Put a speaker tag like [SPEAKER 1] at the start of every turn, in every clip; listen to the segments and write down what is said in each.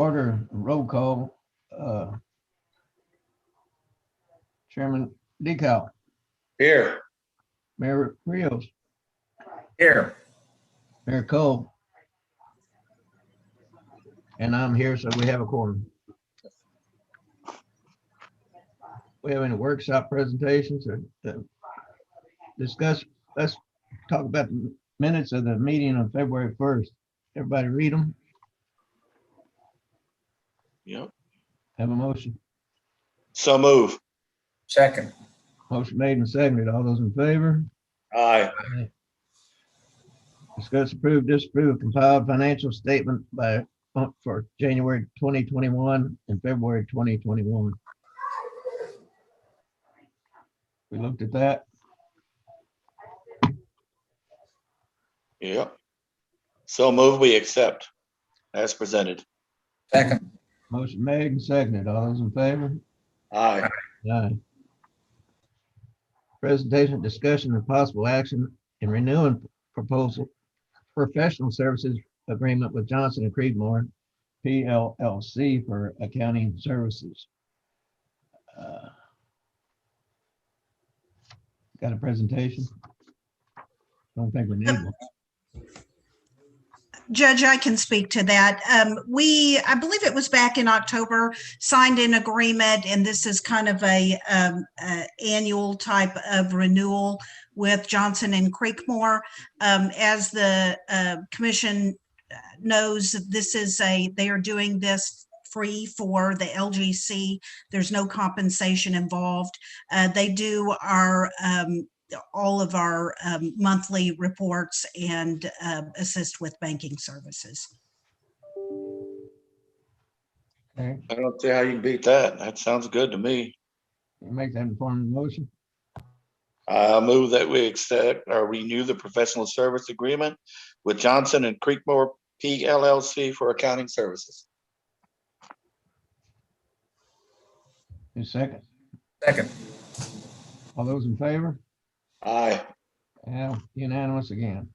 [SPEAKER 1] Order, roll call. Chairman Decal,
[SPEAKER 2] Here.
[SPEAKER 1] Mayor Rios,
[SPEAKER 2] Here.
[SPEAKER 1] Mayor Cole. And I'm here, so we have a quorum. We have any workshop presentations or discuss? Let's talk about the minutes of the meeting on February 1st. Everybody read them.
[SPEAKER 2] Yep.
[SPEAKER 1] Have a motion.
[SPEAKER 2] So move. Second.
[SPEAKER 1] Motion made and seconded. All those in favor?
[SPEAKER 2] Aye.
[SPEAKER 1] Discuss, approve, disapprove compiled financial statement for January 2021 and February 2021. We looked at that.
[SPEAKER 2] Yep. So move, we accept as presented. Second.
[SPEAKER 1] Motion made and seconded. All those in favor?
[SPEAKER 2] Aye.
[SPEAKER 1] Aye. Presentation, discussion, and possible action in renewing proposal professional services agreement with Johnson and Creedmoor PLLC for accounting services. Got a presentation? Don't think we need one.
[SPEAKER 3] Judge, I can speak to that. I believe it was back in October, signed an agreement, and this is kind of a annual type of renewal with Johnson and Creekmore. As the commission knows, they are doing this free for the LGC. There's no compensation involved. They do all of our monthly reports and assist with banking services.
[SPEAKER 1] Okay,
[SPEAKER 2] I don't see how you can beat that. That sounds good to me.
[SPEAKER 1] you make that informed motion.
[SPEAKER 2] I move that we accept or renew the professional service agreement with Johnson and Creekmore PLLC for accounting services.
[SPEAKER 1] A second.
[SPEAKER 2] Second.
[SPEAKER 1] All those in favor?
[SPEAKER 2] Aye.
[SPEAKER 1] Yeah, unanimous again.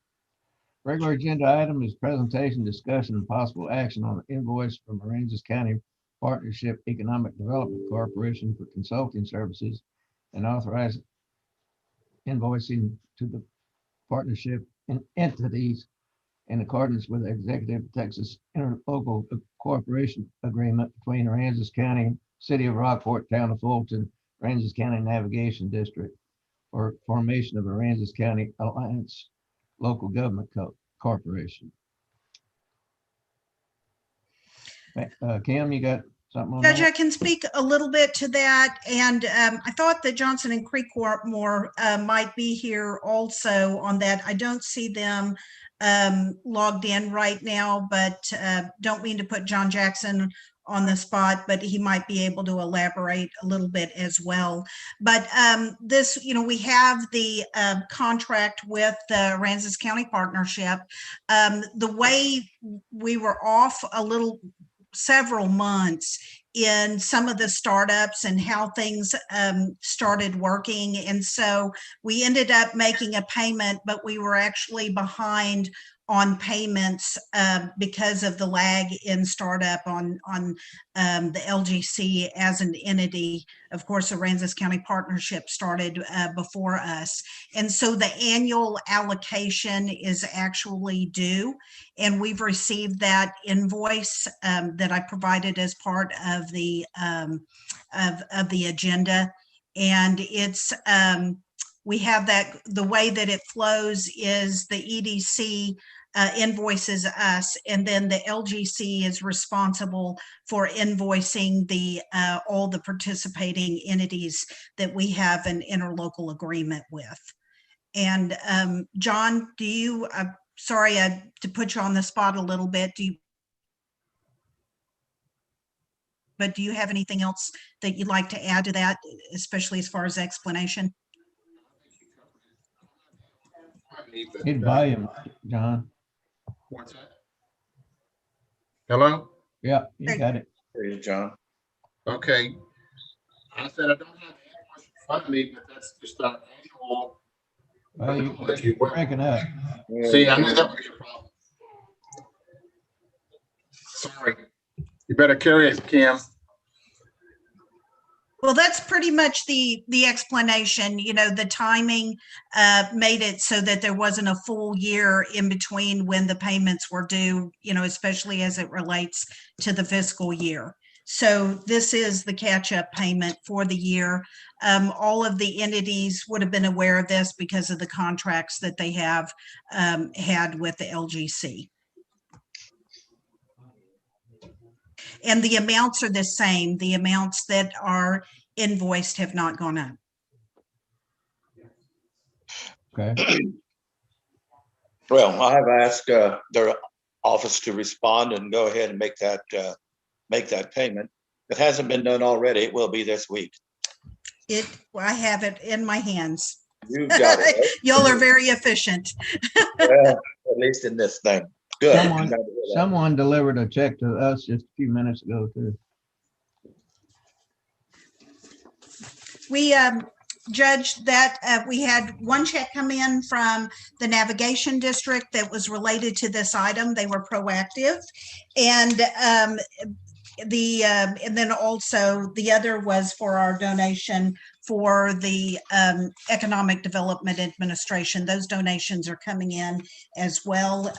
[SPEAKER 1] Regular agenda item is presentation, discussion, and possible action on the invoice from Aransas County Partnership Economic Development Corporation for consulting services and authorize invoicing to the partnership entities in accordance with the Executive Texas Interlocal Cooperation Agreement between Aransas County, City of Rockport, Town of Fulton, Aransas County Navigation District, or formation of Aransas County Alliance Local Government Corporation. Kim, you got something on
[SPEAKER 3] Judge,
[SPEAKER 1] that?
[SPEAKER 3] I can speak a little bit to that. And I thought that Johnson and Creekmore might be here also on that. I don't see them logged in right now, but don't mean to put John Jackson on the spot, but he might be able to elaborate a little bit as well. But this, we have the contract with the Aransas County Partnership. The way we were off several months in some of the startups and how things started working. And so we ended up making a payment, but we were actually behind on payments because of the lag in startup on the LGC as an entity. Of course, the Aransas County Partnership started before us. And so the annual allocation is actually due. And we've received that invoice that I provided as part of the agenda. And it's, we have that, the way that it flows is the EDC invoices us, and then the LGC is responsible for invoicing all the participating entities that we have an interlocal agreement with. And John, do you, sorry to put you on the spot a little bit, but do you have anything else that you'd like to add to that, especially as far as explanation?
[SPEAKER 1] Hit volume, John.
[SPEAKER 4] What's that? Hello?
[SPEAKER 1] Yeah, you got it.
[SPEAKER 2] Hey, John.
[SPEAKER 4] Okay. I said I don't have the invoice in front of me, but that's just our annual.
[SPEAKER 1] Well, you're breaking up.
[SPEAKER 4] See, I knew that would be a problem. Sorry. You better carry it, Kim.
[SPEAKER 3] Well, that's pretty much the explanation. You know, the timing made it so that there wasn't a full year in between when the payments were due, you know, especially as it relates to the fiscal year. So this is the catch-up payment for the year. All of the entities would have been aware of this because of the contracts that they have had with the LGC. And the amounts are the same. The amounts that are invoiced have not gone up.
[SPEAKER 1] Okay,
[SPEAKER 2] Well, I have asked their office to respond and go ahead and make that payment. If it hasn't been done already, it will be this week.
[SPEAKER 3] I have it in my hands.
[SPEAKER 2] You've got it. Right?
[SPEAKER 3] Y'all are very efficient.
[SPEAKER 2] Well, at least in this thing. Good.
[SPEAKER 1] someone delivered a check to us just a few minutes ago too.
[SPEAKER 3] We judged that we had one check come in from the navigation district that was related to this item. They were proactive. And and then also the other was for our donation for the Economic Development Administration. Those donations are coming in as well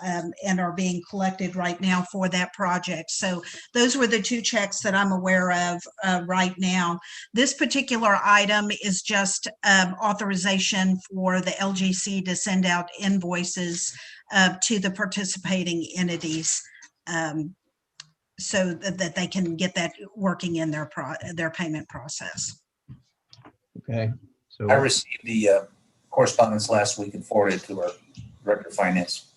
[SPEAKER 3] and are being collected right now for that project. So those were the two checks that I'm aware of right now. This particular item is just authorization for the LGC to send out invoices to the participating entities. So that they can get that working in their payment process.
[SPEAKER 1] Okay, so
[SPEAKER 5] I received the correspondence last week and forwarded it to our Director of Finance.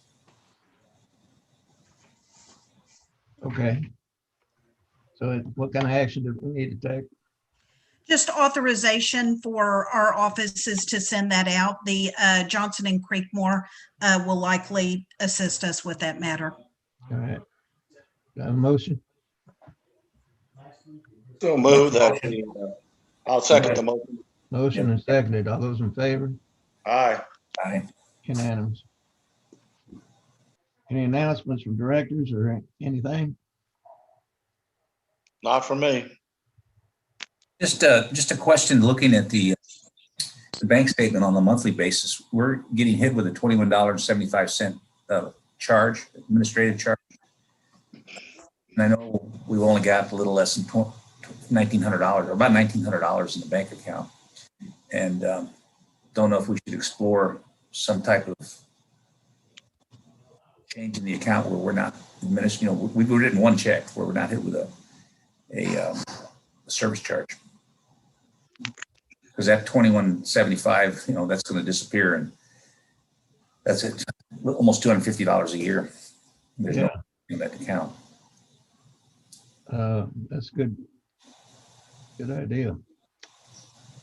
[SPEAKER 1] okay. So what kind of action do we need to take?
[SPEAKER 3] Just authorization for our offices to send that out. The Johnson and Creekmore will likely assist us with that matter.
[SPEAKER 1] All right. Do I have a motion?
[SPEAKER 2] So move that I'll second the motion.
[SPEAKER 1] Motion and seconded. All those in favor?
[SPEAKER 2] Aye.
[SPEAKER 5] Aye.
[SPEAKER 1] Unanimous. Any announcements from directors or anything?
[SPEAKER 2] Not for me.
[SPEAKER 5] Just a question, looking at the bank statement on a monthly basis, we're getting hit with a $21.75 charge, administrative charge. And I know we've only got a little less than $1,900 or about $1,900 in the bank account. And don't know if we should explore some type of change in the account where we're not administering, you know, we've written one check where we're not hit with a service charge. Because that $21.75, you know, that's going to disappear, and that's it, almost $250 a year. There's no in that account.
[SPEAKER 1] That's good. Good idea.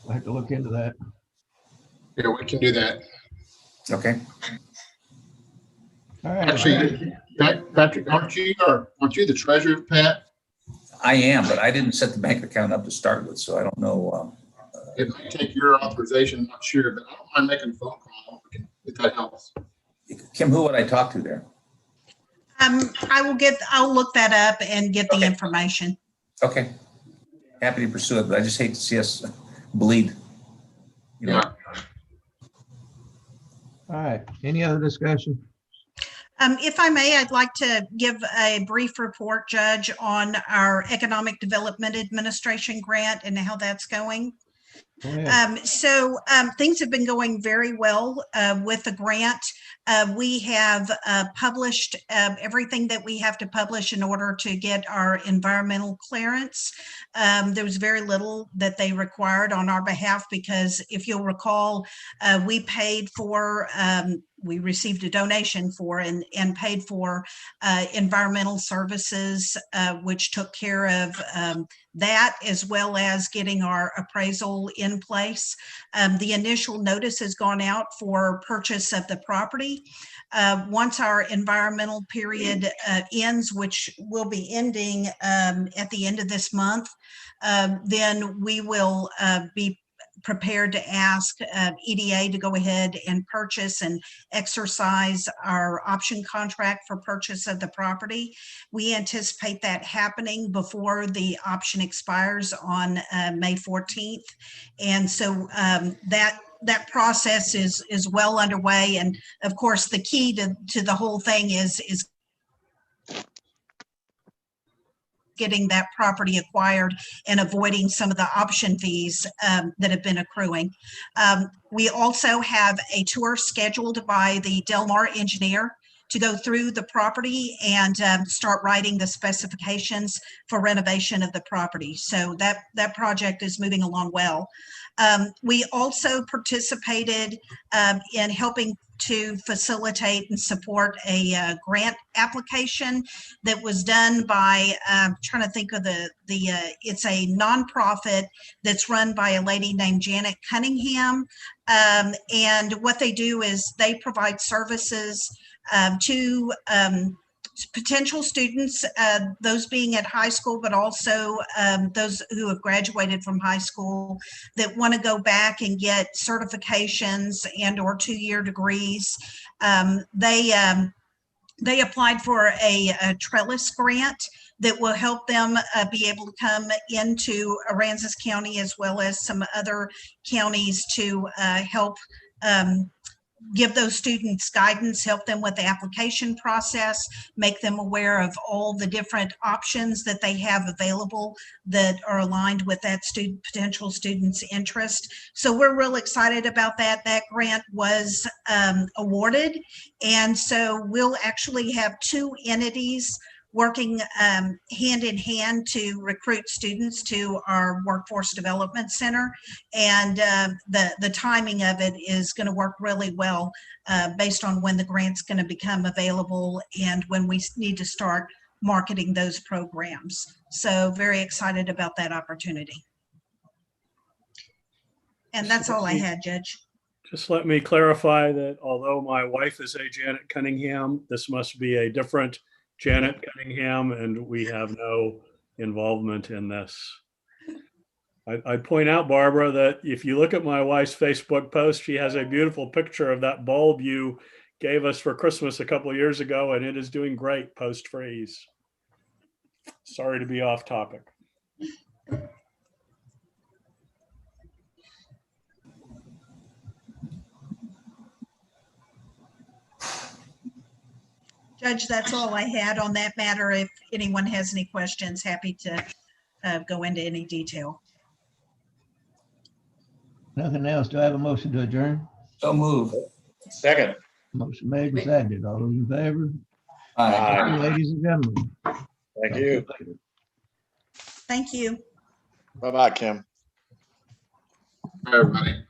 [SPEAKER 1] I'll have to look into that.
[SPEAKER 4] Yeah, we can do that.
[SPEAKER 5] Okay.
[SPEAKER 1] All right.
[SPEAKER 4] Actually, Patrick, aren't you the treasurer, Pat?
[SPEAKER 5] I am, but I didn't set the bank account up to start with, so I don't know.
[SPEAKER 4] It might take your authorization, I'm not sure, but I don't mind making a phone call if that helps.
[SPEAKER 5] Kim, who would I talk to there?
[SPEAKER 3] I'll look that up and get the information.
[SPEAKER 5] Okay. Happy to pursue it, but I just hate to see us bleed. You know?
[SPEAKER 4] Yeah.
[SPEAKER 1] All right. Any other discussion?
[SPEAKER 3] If I may, I'd like to give a brief report, Judge, on our Economic Development Administration grant and how that's going.
[SPEAKER 1] Go ahead.
[SPEAKER 3] Things have been going very well with the grant. We have published everything that we have to publish in order to get our environmental clearance. There was very little that they required on our behalf because if you'll recall, we paid for, we received a donation for and paid for environmental services, which took care of that, as well as getting our appraisal in place. The initial notice has gone out for purchase of the property. Once our environmental period ends, which will be ending at the end of this month, then we will be prepared to ask EDA to go ahead and purchase and exercise our option contract for purchase of the property. We anticipate that happening before the option expires on May 14th. And so that process is well underway. And of course, the key to the whole thing is getting that property acquired and avoiding some of the option fees that have been accruing. We also have a tour scheduled by the Del Mar engineer to go through the property and start writing the specifications for renovation of the property. So that project is moving along well. We also participated in helping to facilitate and support a grant application that was done by, trying to think of it's a nonprofit that's run by a lady named Janet Cunningham. And what they do is they provide services to potential students, those being at high school, but also those who have graduated from high school that want to go back and get certifications and or 2-year degrees. They applied for a trellis grant that will help them be able to come into Aransas County as well as some other counties to help give those students guidance, help them with the application process, make them aware of all the different options that they have available that are aligned with that potential student's interest. So we're real excited about that. That grant was awarded. And so we'll actually have 2 entities working hand in hand to recruit students to our Workforce Development Center. And the timing of it is going to work really well based on when the grant's going to become available and when we need to start marketing those programs. So very excited about that opportunity. And that's all I had, Judge.
[SPEAKER 6] Just let me clarify that although my wife is a Janet Cunningham, this must be a different Janet Cunningham, and we have no involvement in this. I'd point out, Barbara, that if you look at my wife's Facebook post, she has a beautiful picture of that bulb you gave us for Christmas a couple of years ago, and it is doing great post-freeze. Sorry to be off topic.
[SPEAKER 3] Judge, that's all I had on that matter. If anyone has any questions, happy to go into any detail.
[SPEAKER 1] Nothing else. Do I have a motion to adjourn?
[SPEAKER 5] So move.
[SPEAKER 2] Second.
[SPEAKER 1] Motion made and seconded. All those in favor?
[SPEAKER 5] Aye.
[SPEAKER 2] Aye.
[SPEAKER 1] Ladies and gentlemen.
[SPEAKER 2] Thank you.
[SPEAKER 3] Thank you.
[SPEAKER 2] Bye-bye, Kim.
[SPEAKER 4] Everybody.